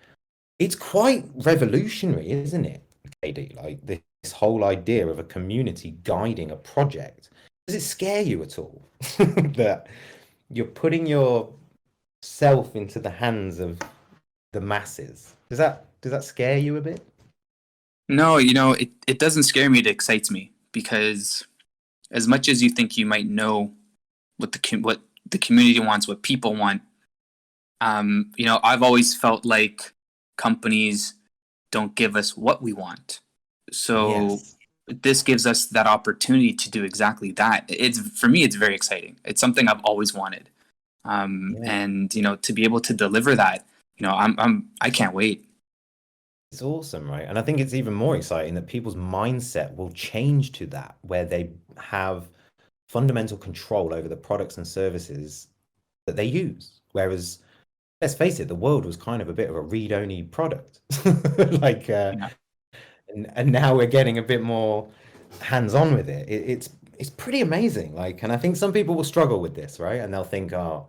It's quite revolutionary, isn't it, KD? Like this whole idea of a community guiding a project. Does it scare you at all that you're putting yourself into the hands of the masses? Does that scare you a bit? No, you know, it doesn't scare me. It excites me, because as much as you think you might know what the community wants, what people want, you know, I've always felt like companies don't give us what we want. So Yes. this gives us that opportunity to do exactly that. It's for me, it's very exciting. It's something I've always wanted, Yeah. and you know, to be able to deliver that, you know, I can't wait. It's awesome, right? And I think it's even more exciting that people's mindset will change to that, where they have fundamental control over the products and services that they use. Whereas, let's face it, the world was kind of a bit of a read-only product. Like, Yeah. and now we're getting a bit more hands-on with it. It's pretty amazing. Like, and I think some people will struggle with this, right? And they'll think, oh,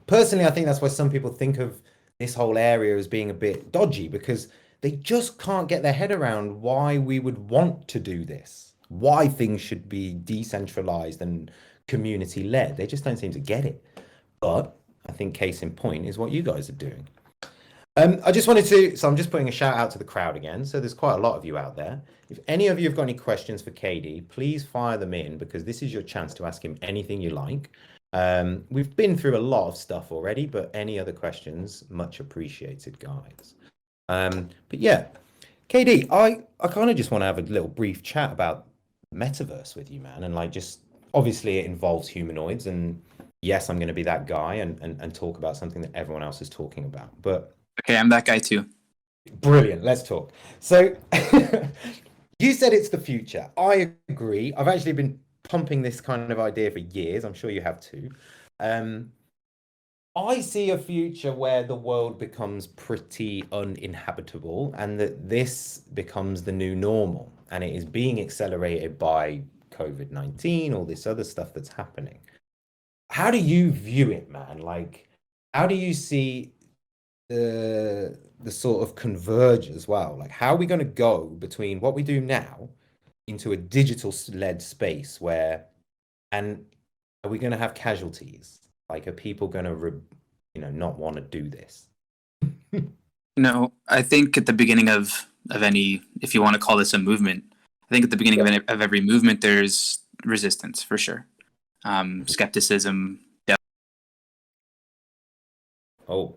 personally, I think that's why some people think of this whole area as being a bit dodgy because they just can't get their head around why we would want to do this, why things should be decentralized and community led. They just don't seem to get it. But I think case in point is what you guys are doing. I just wanted to, so I'm just putting a shout out to the crowd again. So there's quite a lot of you out there. If any of you have got any questions for KD, please fire them in because this is your chance to ask him anything you like. We've been through a lot of stuff already, but any other questions, much appreciated, guys. But yeah, KD, I kind of just want to have a little brief chat about metaverse with you, man. And like, just obviously it involves humanoids, and yes, I'm going to be that guy and talk about something that everyone else is talking about. But Okay, I'm that guy too. brilliant, let's talk. So you said it's the future. I agree. I've actually been pumping this kind of idea for years. I'm sure you have too. Um, I see a future where the world becomes pretty uninhabitable and that this becomes the new normal. And it is being accelerated by COVID-19, all this other stuff that's happening. How do you view it, man? Like, how do you see the sort of converge as well? Like, how are we going to go between what we do now into a digital led space where, and are we going to have casualties? Like, are people going to, not want to do this? No, I think at the beginning of any, if you want to call this a movement, I think at the beginning Yeah. of every movement, there's resistance for sure, skepticism. Oh,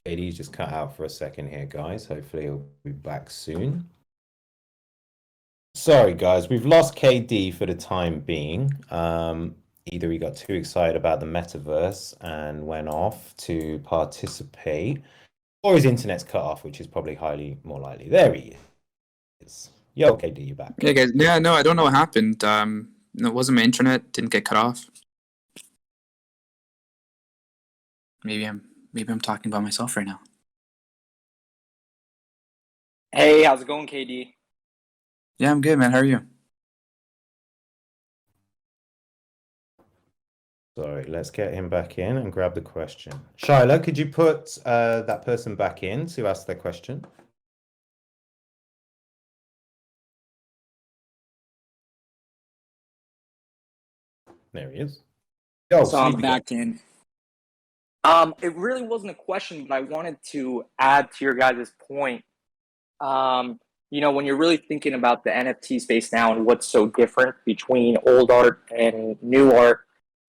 Katie's just cut out for a second here, guys. Hopefully he'll be back soon. Sorry, guys, we've lost KD for the time being. either he got too excited about the metaverse and went off to participate, or his internet's cut off, which is probably highly more likely. There he is. Yo, KD, you back? Yeah, guys. Yeah, no, I don't know what happened. It wasn't my internet. Didn't get cut off. Maybe I'm talking about myself right now. Hey, how's it going, KD? Yeah, I'm good, man. How are you? Sorry, let's get him back in and grab the question. Shyla, could you put that person back in to ask their question? There he is. Yo, So I'm Sleepy guy. back in. It really wasn't a question, but I wanted to add to your guys' point. When you're really thinking about the NFT space now and what's so different between old art and new art,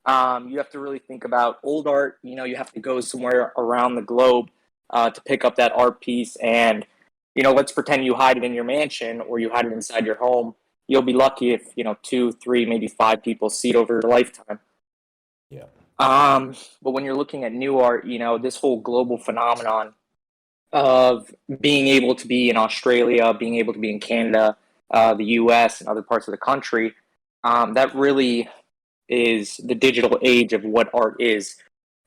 you have to really think about old art. You have to go somewhere around the globe to pick up that art piece. And, let's pretend you hide it in your mansion or you hide it inside your home. You'll be lucky if, 2, 3, maybe 5 people see it over your lifetime. Yeah. But when you're looking at new art, this whole global phenomenon of being able to be in Australia, being able to be in Canada, the US, and other parts of the country, that really is the digital age of what art is.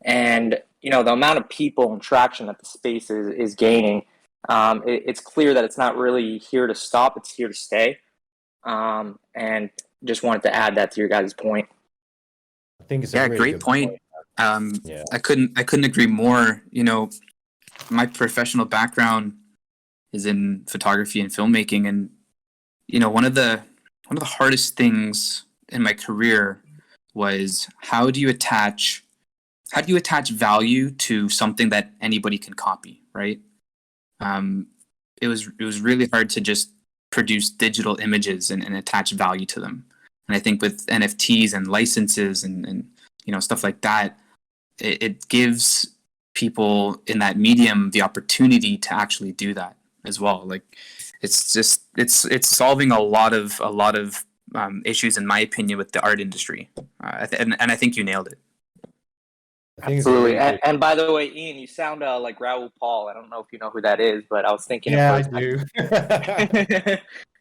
And, the amount of people and traction that the space is gaining, it's clear that it's not really here to stop, it's here to stay. And just wanted to add that to your guys' point. I think it's a really great good point. Yeah. I couldn't agree more. My professional background is in photography and filmmaking, and one of the hardest things in my career was how do you attach value to something that anybody can copy, right? It was really hard to just produce digital images and attach value to them. And I think with NFTs and licenses and stuff like that, it gives people in that medium the opportunity to actually do that as well. Like it's solving a lot of issues, in my opinion, with the art industry. And I think you nailed it. Absolutely. And by the way, Ian, you sound like Raoul Paul. I don't know if you know who that is, but I was thinking. Yeah, I do.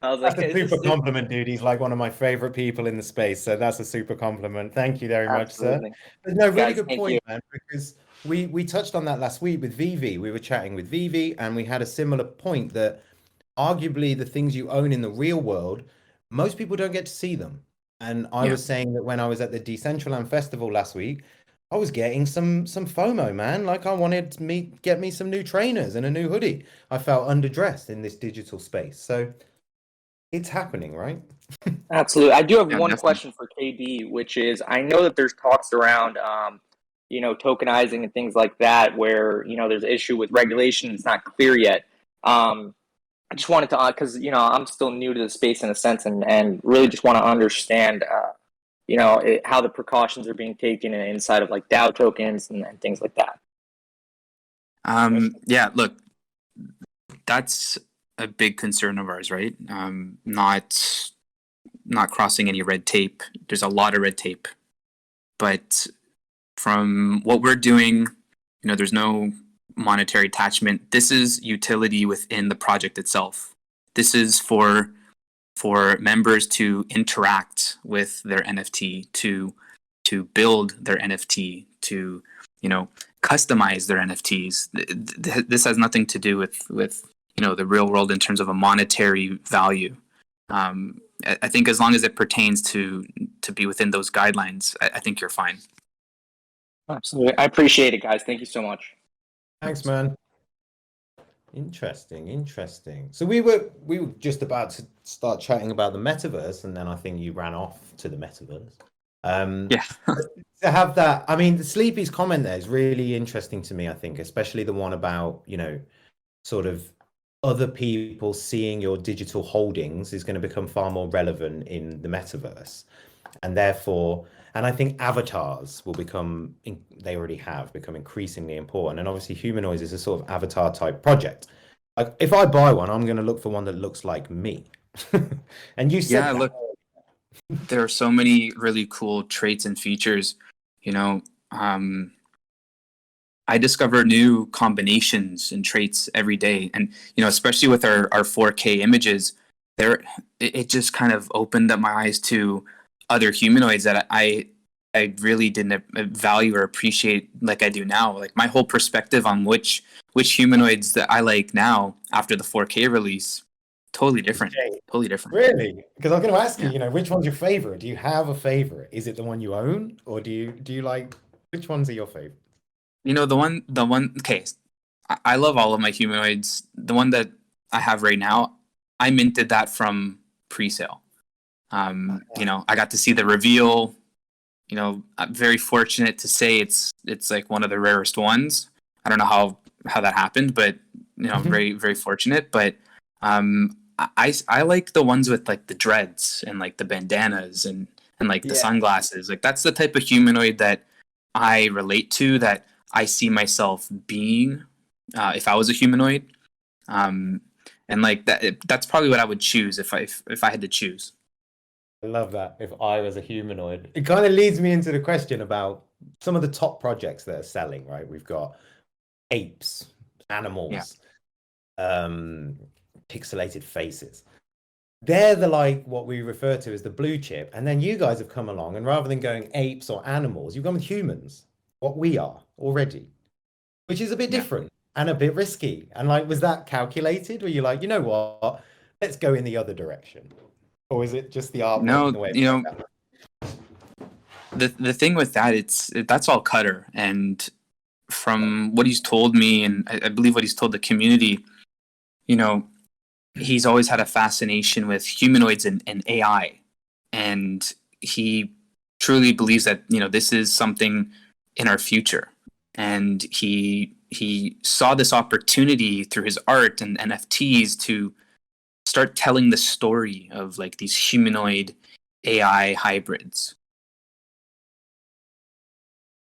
I was That's like, a super compliment, dude. He's like one of my favorite people in the space, so that's a super compliment. Thank you very much, sir. No, really good point, man, because we touched on that last week with Vivi. We were chatting with Vivi, and we had a similar point that arguably the things you own in the real world, most people don't get to see them. And I was saying that when I was at the Decentraland Festival last week, I was getting some FOMO, man. Like I wanted to get me some new trainers and a new hoodie. I felt underdressed in this digital space. So it's happening, right? Absolutely. I do have one question for KD, which is I know that there's talks around tokenizing and things like that where, there's an issue with regulation. It's not clear yet. I just wanted to, because, I'm still new to the space in a sense and really just want to understand, how the precautions are being taken inside of like DAO tokens and things like that. Yeah, look, that's a big concern of ours, right? Not crossing any red tape. There's a lot of red tape, but from what we're doing, there's no monetary attachment. This is utility within the project itself. This is for members to interact with their NFT, to build their NFT, to customize their NFTs. This has nothing to do with the real world in terms of a monetary value. I think as long as it pertains to be within those guidelines, I think you're fine. Absolutely. I appreciate it, guys. Thank you so much. Thanks, man. Interesting. So we were just about to start chatting about the metaverse, and then I think you ran off to the metaverse. Yeah. To have that, I mean, the Sleepy's comment there is really interesting to me, I think, especially the one about, sort of other people seeing your digital holdings is going to become far more relevant in the metaverse. And therefore, and I think avatars will become, they already have become increasingly important. And obviously Humanoids is a sort of avatar type project. Like if I buy one, I'm going to look for one that looks like me. And you said, There are so many really cool traits and features. You know, I discover new combinations and traits every day, and especially with our 4K images, it just kind of opened up my eyes to other humanoids that I really didn't value or appreciate like I do now. Like my whole perspective on which humanoids that I like now after the 4K release, totally different. Okay. Totally different. Really? Because I was going to ask Yeah. you, which one's your favorite? Do you have a favorite? Is it the one you own, or do you like, which ones are your favorite? The one. Okay, I love all of my humanoids. The one that I have right now, I minted that from pre-sale. I got to see the reveal. I'm very fortunate to say it's like one of the rarest ones. I don't know how that happened, but very very fortunate. But I like the ones with like the dreads and like the bandanas and like the sunglasses. Like that's the type of humanoid that I relate to, that I see myself being if I was a humanoid. And like that's probably what I would choose if I had to choose. I love that. If I was a humanoid, it kind of leads me into the question about some of the top projects that are selling, right? We've got apes, animals, pixelated faces. They're the like what we refer to as the blue chip. And then you guys have come along, and rather than going apes or animals, you've gone with humans, what we are already, which is a bit different and a bit risky. And like, was that calculated? Were you like, you know what? Let's go in the other direction. Or is it just the art No, working the way it works out? the thing with that, that's all Cutter, and from what he's told me, and I believe what he's told the community, he's always had a fascination with humanoids and AI, and he truly believes that this is something in our future, and he saw this opportunity through his art and NFTs to start telling the story of like these humanoid AI hybrids.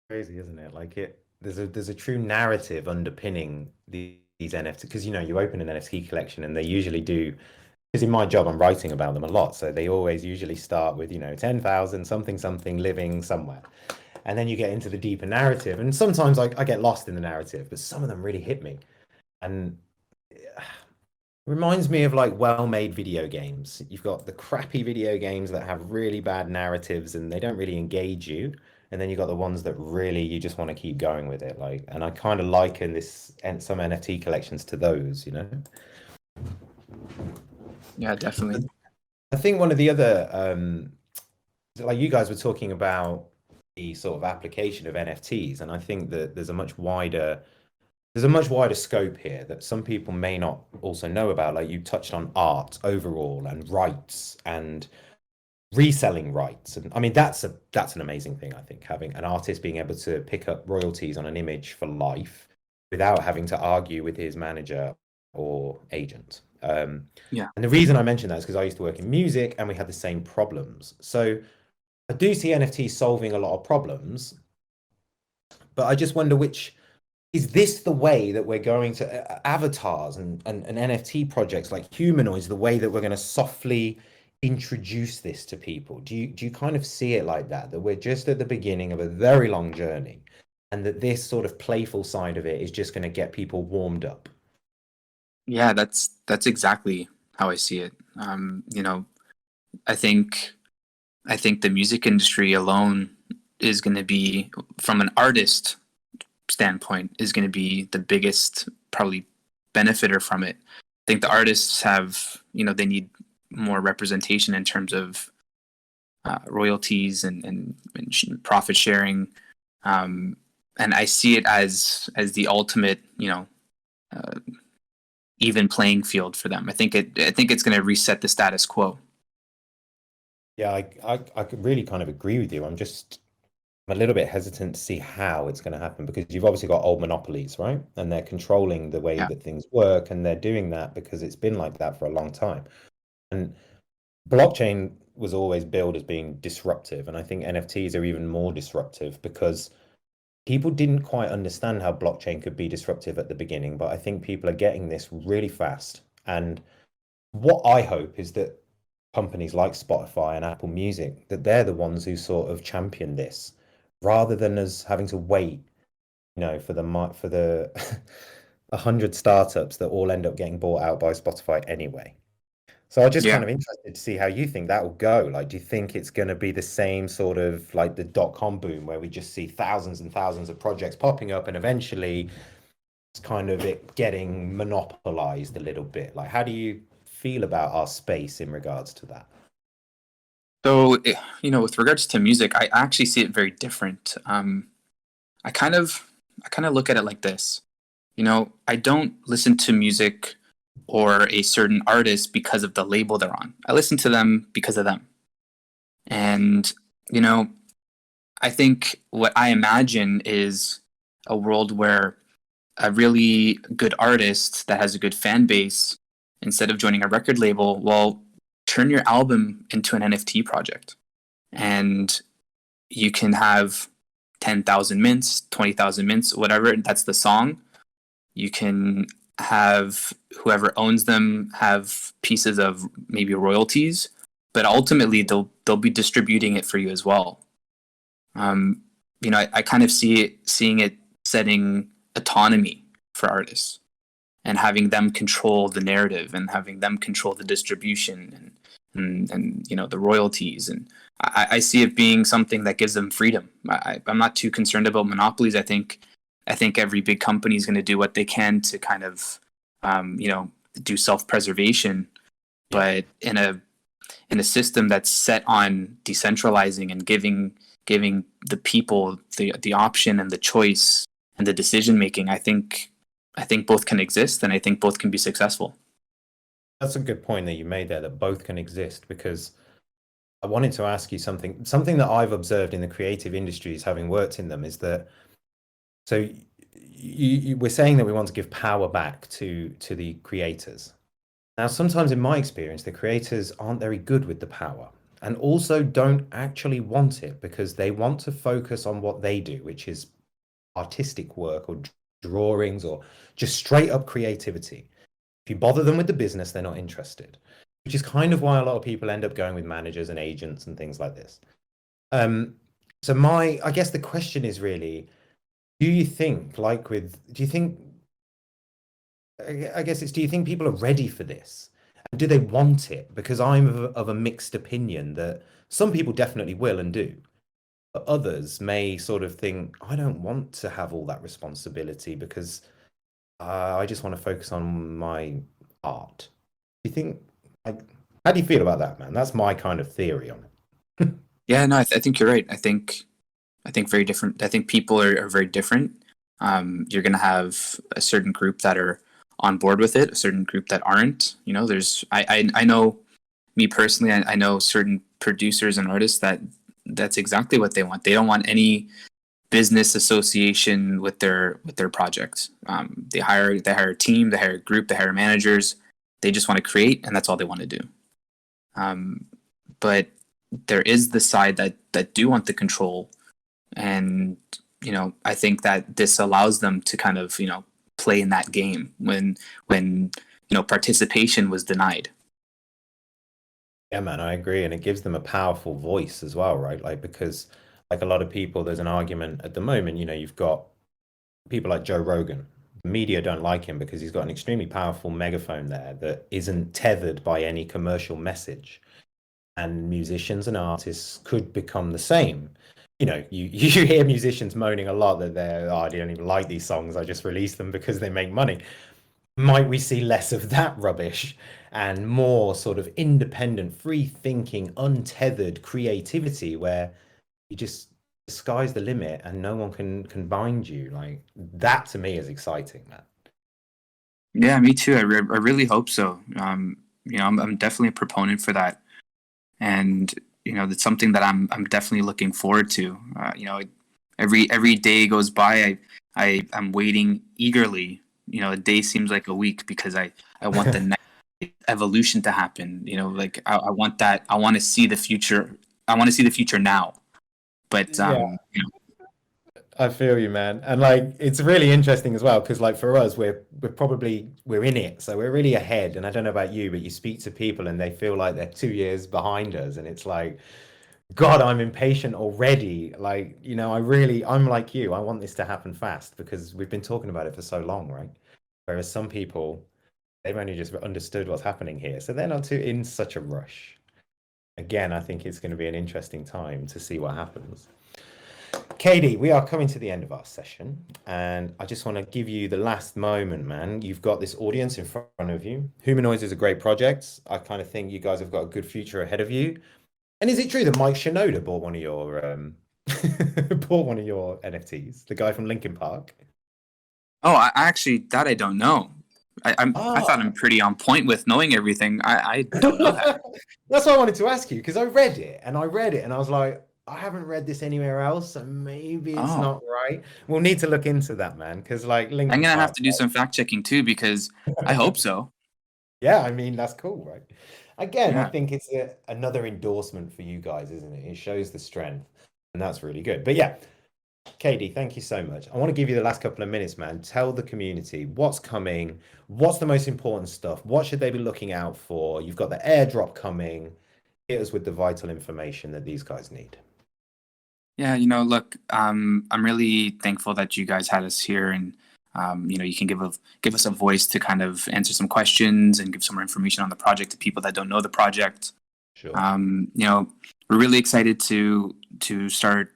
Crazy, isn't it? Like there's a true narrative underpinning these NFTs, because you open an NFT collection and they usually do, because in my job I'm writing about them a lot, so they always usually start with 10,000 something something living somewhere, and then you get into the deeper narrative, and sometimes I get lost in the narrative, but some of them really hit me, and reminds me of like well-made video games. You've got the crappy video games that have really bad narratives and they don't really engage you. And then you've got the ones that really you just want to keep going with it. Like, and I kind of liken this and some NFT collections to those, Yeah, definitely. I think one of the other like you guys were talking about the sort of application of NFTs, and I think that there's a much wider scope here that some people may not also know about. Like you touched on art overall and rights and reselling rights. And I mean, that's an amazing thing, I think, having an artist being able to pick up royalties on an image for life without having to argue with his manager or agent. And the reason I mention that is because I used to work in music and we had the same problems. So I do see NFTs solving a lot of problems, but I just wonder is this the way that we're going to avatars and NFT projects like humanoids, the way that we're going to softly introduce this to people? Do you kind of see it like that we're just at the beginning of a very long journey, and that this sort of playful side of it is just going to get people warmed up? Yeah, that's exactly how I see it. I think the music industry alone is going to be, from an artist standpoint, is going to be the biggest probably benefiter from it. I think the artists have, they need more representation in terms of royalties and profit sharing, and I see it as the ultimate, even playing field for them. I think it's going to reset the status quo. Yeah, I could really kind of agree with you. I'm a little bit hesitant to see how it's going to happen, because you've obviously got old monopolies, right? And they're controlling the way that things work, and they're doing that because it's been like that for a long time. And blockchain was always billed as being disruptive, and I think NFTs are even more disruptive because people didn't quite understand how blockchain could be disruptive at the beginning, but I think people are getting this really fast. And what I hope is that companies like Spotify and Apple Music, that they're the ones who sort of champion this, rather than us having to wait, for the 100 startups that all end up getting bought out by Spotify anyway. So I'm just kind Yeah. of interested to see how you think that will go. Like, do you think it's going to be the same sort of like the dot-com boom where we just see thousands and thousands of projects popping up and eventually it's kind of it getting monopolized a little bit? Like, how do you feel about our space in regards to that? So, with regards to music, I actually see it very different. I kind of look at it like this. I don't listen to music or a certain artist because of the label they're on. I listen to them because of them. And, I think what I imagine is a world where a really good artist that has a good fan base, instead of joining a record label, well, turn your album into an NFT project. And you can have 10,000 mints, 20,000 mints, whatever, that's the song. You can have whoever owns them have pieces of maybe royalties, but ultimately they'll be distributing it for you as well. I kind of seeing it setting autonomy for artists and having them control the narrative and having them control the distribution and the royalties. And I see it being something that gives them freedom. I'm not too concerned about monopolies. I think every big company is going to do what they can to kind of do self-preservation, but in a system that's set on decentralizing and giving the people the option and the choice and the decision making. I think both can exist, and I think both can be successful. That's a good point that you made there, that both can exist, because I wanted to ask you something that I've observed in the creative industries, having worked in them, is that so we're saying that we want to give power back to the creators. Now, sometimes in my experience, the creators aren't very good with the power and also don't actually want it because they want to focus on what they do, which is artistic work or drawings or just straight up creativity. If you bother them with the business, they're not interested, which is kind of why a lot of people end up going with managers and agents and things like this. So I guess the question is really, do you think people are ready for this? And do they want it? Because I'm of a mixed opinion that some people definitely will and do, but others may sort of think, I don't want to have all that responsibility because I just want to focus on my art. Do you think, how do you feel about that, man? That's my kind of theory on it. Yeah, no, I think you're right. I think very different. I think people are very different. You're going to have a certain group that are on board with it, a certain group that aren't. I know, me personally, I know certain producers and artists that's exactly what they want. They don't want any business association with their project. They hire a team, they hire a group, they hire managers. They just want to create, and that's all they want to do. But there is the side that do want the control, and I think that this allows them to kind of play in that game when participation was denied. Yeah, man, I agree, and it gives them a powerful voice as well, right? Like, because like a lot of people, there's an argument at the moment, you've got people like Joe Rogan. The media don't like him because he's got an extremely powerful megaphone there that isn't tethered by any commercial message. And musicians and artists could become the same. You hear musicians moaning a lot that I don't even like these songs, I just release them because they make money. Might we see less of that rubbish and more sort of independent, free thinking, untethered creativity where you just, the sky's the limit and no one can bind you? Like, that to me is exciting, man. Yeah, me too. I really hope so. I'm definitely a proponent for that, and that's something that I'm definitely looking forward to. Every day goes by, I'm waiting eagerly. A day seems like a week because I want the next evolution to happen. Like I want that. I want to see the future. I want to see the future now. But I feel you, man. And like it's really interesting as well because like for us, we're in it, so we're really ahead. And I don't know about you, but you speak to people and they feel like they're 2 years behind us, and it's like, God, I'm impatient already. Like, I'm like you. I want this to happen fast because we've been talking about it for so long, right? Whereas some people, they've only just understood what's happening here, so they're not too in such a rush. Again, I think it's going to be an interesting time to see what happens. Katie, we are coming to the end of our session, and I just want to give you the last moment, man. You've got this audience in front of you. Humanoids is a great project. I kind of think you guys have got a good future ahead of you. And is it true that Mike Shinoda bought one of your bought one of your NFTs? The guy from Linkin Park? Oh, I actually that I don't know. I thought I'm pretty on point with knowing everything. I don't know that. That's why I wanted to ask you because I read it and I was like, I haven't read this anywhere else, so maybe it's Oh. not right. We'll need to look into that, man, because like I'm Linkin gonna have Park, to do some fact checking too because I hope so. yeah, I mean that's cool, right? Again, I Yeah. think it's another endorsement for you guys, isn't it? It shows the strength, and that's really good. But yeah, Katie, thank you so much. I want to give you the last couple of minutes, man. Tell the community what's coming, what's the most important stuff, what should they be looking out for? You've got the airdrop coming. Hit us with the vital information that these guys need. Yeah, look, I'm really thankful that you guys had us here, and you can give us a voice to kind of answer some questions and give some more information on the project to people that don't know the project. Sure. We're really excited to start,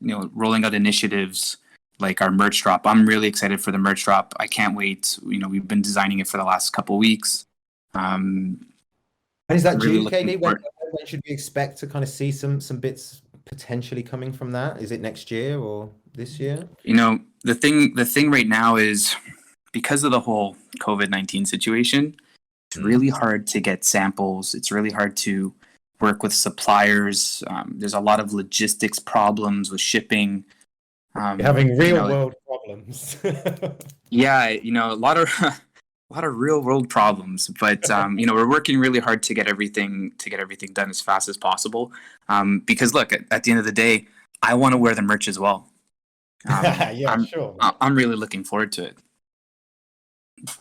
rolling out initiatives like our merch drop. I'm really excited for the merch drop. I can't wait. We've been designing it for the last couple of weeks. And is that really due, Katie? looking When forward- should we expect to kind of see some bits potentially coming from that? Is it next year or this year? The thing right now is because of the whole COVID-19 situation, it's really hard to get samples. It's really hard to work with suppliers. There's a lot of logistics problems with shipping. You're having real world problems. Yeah, a lot of real world problems, but we're working really hard to get everything done as fast as possible. Because look, at the end of the day, I want to wear the merch as well. Yeah, sure. I'm really looking forward to it.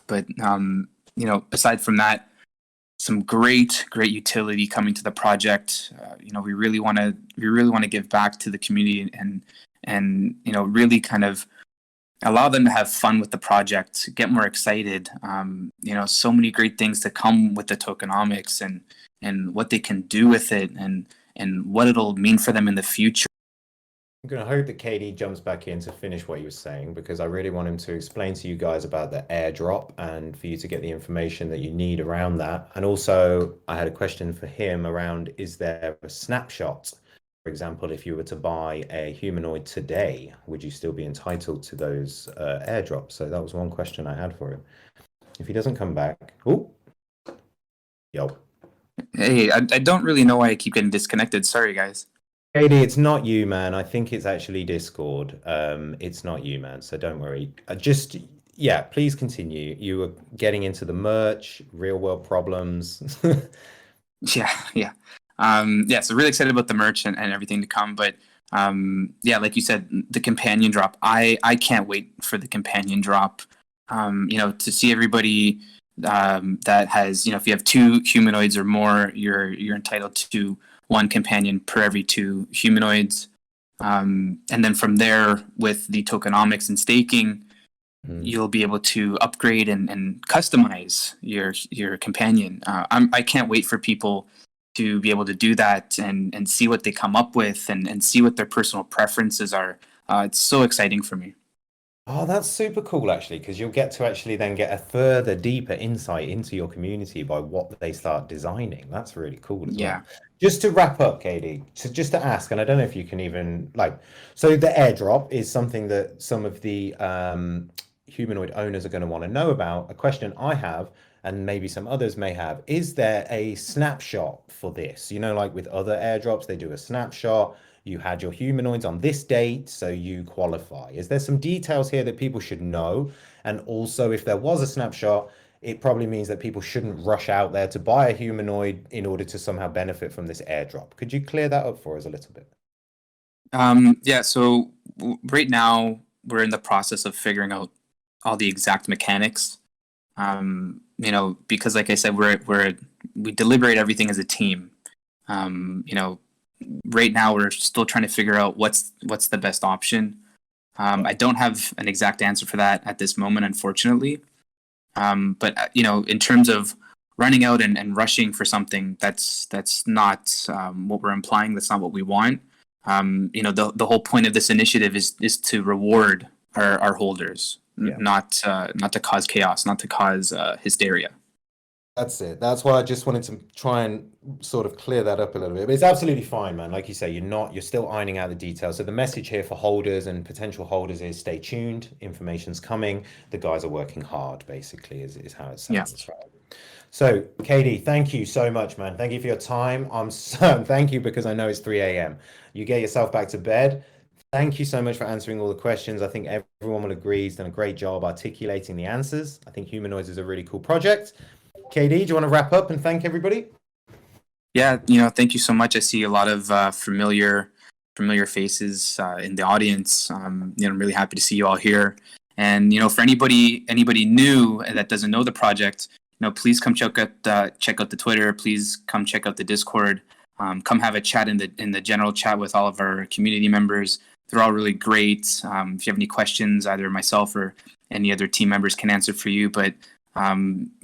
But aside from that, some great utility coming to the project. We really want to give back to the community and really kind of allow them to have fun with the project, get more excited. So many great things to come with the tokenomics and what they can do with it and what it'll mean for them in the future. I'm going to hope that Katie jumps back in to finish what he was saying because I really want him to explain to you guys about the airdrop and for you to get the information that you need around that. And also, I had a question for him around, is there a snapshot? For example, if you were to buy a humanoid today, would you still be entitled to those airdrops? So that was one question I had for him. If he doesn't come back, oh, yo. Hey, I don't really know why I keep getting disconnected. Sorry, guys. Katie, it's not you, man. I think it's actually Discord. It's not you, man. So don't worry. Please continue. You were getting into the merch, real world problems. Yeah. So really excited about the merch and everything to come. But like you said, the companion drop. I can't wait for the companion drop. To see everybody that has, if you have 2 humanoids or more, you're entitled to 1 companion per every 2 humanoids. And then from there, with the tokenomics and staking, you'll be able to upgrade and customize your companion. I can't wait for people to be able to do that and see what they come up with and see what their personal preferences are. It's so exciting for me. Oh, that's super cool, actually, because you'll get to actually then get a further, deeper insight into your community by what they start designing. That's really cool as well. Just to wrap up, Katie, just to ask, and I don't know if you can even so the airdrop is something that some of the humanoid owners are going to want to know about. A question I have, and maybe some others may have, is there a snapshot for this? Like with other airdrops, they do a snapshot. You had your humanoids on this date, so you qualify. Is there some details here that people should know? And also, if there was a snapshot, it probably means that people shouldn't rush out there to buy a humanoid in order to somehow benefit from this airdrop. Could you clear that up for us a little bit? So right now we're in the process of figuring out all the exact mechanics. You know, because like I said, we deliberate everything as a team. You know, right now we're still trying to figure out what's the best option. I don't have an exact answer for that at this moment, unfortunately. But you know, in terms of running out and rushing for something, that's not what we're implying. That's not what we want. You know, the whole point of this initiative is to reward our holders, not to cause chaos, not to cause hysteria. That's it. That's why I just wanted to try and sort of clear that up a little bit. But it's absolutely fine, man. Like you say, you're still ironing out the details. So the message here for holders and potential holders is stay tuned. Information's coming. The guys are working hard, basically, is how it sounds. Right. So, Katie, thank you so much, man. Thank you for your time. Thank you, because I know it's 3 a.m. You get yourself back to bed. Thank you so much for answering all the questions. I think everyone will agree he's done a great job articulating the answers. I think Humanoids is a really cool project. KD, do you want to wrap up and thank everybody? Yeah, you know, thank you so much. I see a lot of familiar faces in the audience. You know, I'm really happy to see you all here. And you know, for anybody new that doesn't know the project, you know, please come check out the Twitter. Please come check out the Discord. Come have a chat in the general chat with all of our community members. They're all really great. If you have any questions, either myself or any other team members can answer for you. But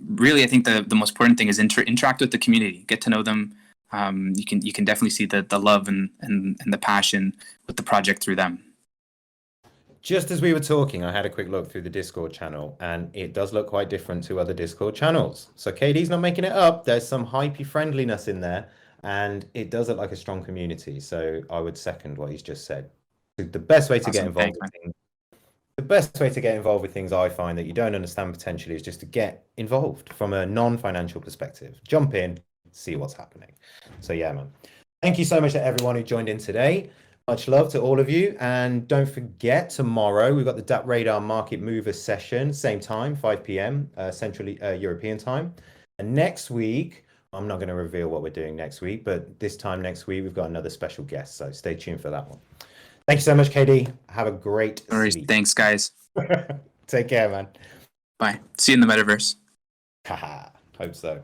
really, I think the most important thing is interact with the community, get to know them. You can definitely see the love and the passion with the project through them. Just as we were talking, I had a quick look through the Discord channel, and it does look quite different to other Discord channels. So KD's not making it up. There's some hypey friendliness in there, and it does look like a strong community. So I would second what he's just said. The best way to get involved with things. The best way to get involved with things I find that you don't understand potentially is just to get involved from a non-financial perspective. Jump in, see what's happening. So yeah, man. Thank you so much to everyone who joined in today. Much love to all of you. And don't forget, tomorrow we've got the DappRadar Market Movers session, same time, 5 p.m. Central European time. And next week, I'm not going to reveal what we're doing next week, but this time next week, we've got another special guest. So stay tuned for that one. Thank you so much, KD. Have a great sleep. Thanks, guys. Take care, man. Bye. See you in the metaverse. Haha, hope so.